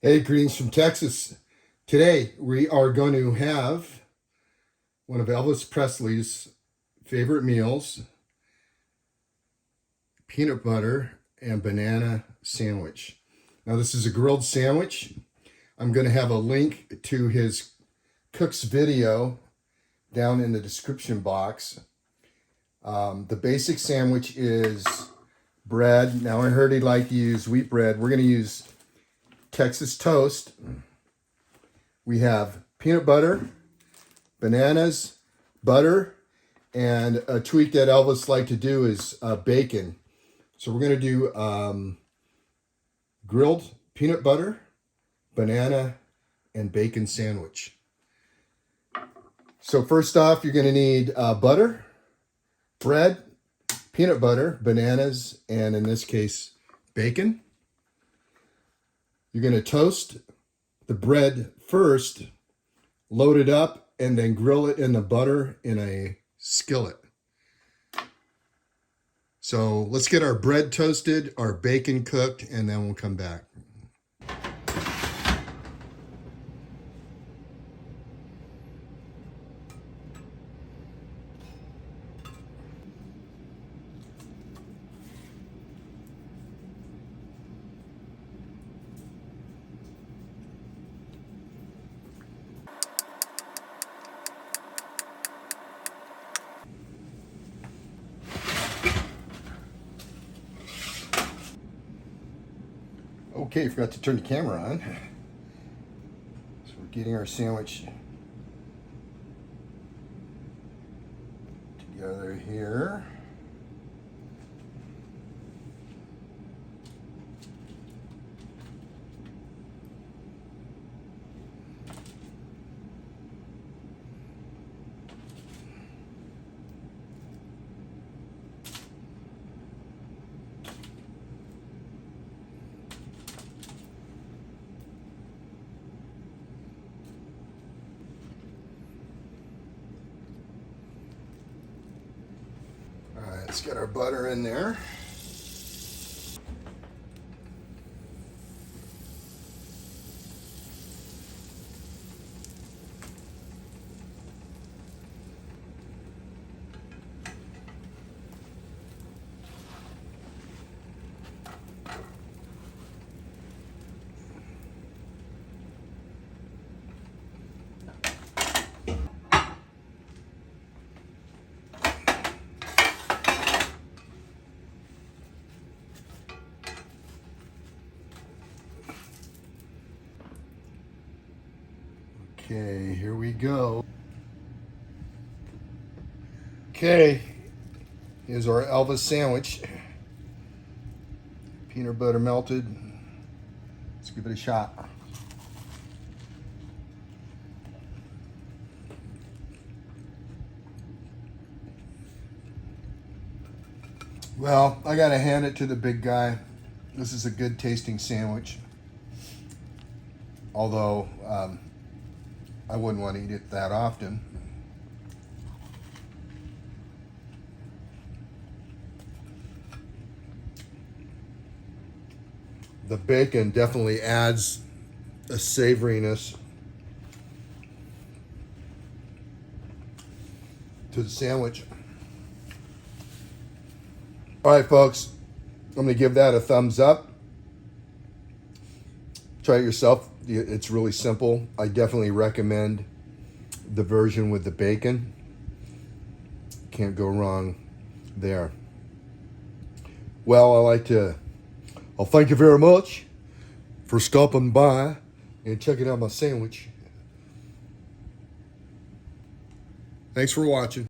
Hey, greetings from Texas. Today we are going to have one of Elvis Presley's favorite meals, peanut butter and banana sandwich. Now this is a grilled sandwich. I'm going to have a link to his cook's video down in the description box. The basic sandwich is bread. Now I heard he liked to use wheat bread. We're going to use Texas toast. We have peanut butter, bananas, butter, and a tweak that Elvis liked to do is bacon. So we're going to do grilled peanut butter, banana, and bacon sandwich. So first off, you're going to need butter, bread, peanut butter, bananas, and in this case, bacon. You're going to toast the bread first, load it up, and then grill it in the butter in a skillet. So let's get our bread toasted, our bacon cooked, and then we'll come back. Okay, forgot to turn the camera on. So we're getting our sandwich together here. All right, let's get our butter in there. Okay, here we go. Okay, here's our Elvis sandwich. Peanut butter melted. Let's give it a shot. Well, I gotta hand it to the big guy. This is a good tasting sandwich. Although, I wouldn't want to eat it that often. The bacon definitely adds a savoriness to the sandwich. All right, folks, I'm going to give that a thumbs up. Try it yourself. It's really simple. I definitely recommend the version with the bacon. Can't go wrong there. Well, I'll thank you very much for stopping by and checking out my sandwich. Thanks for watching.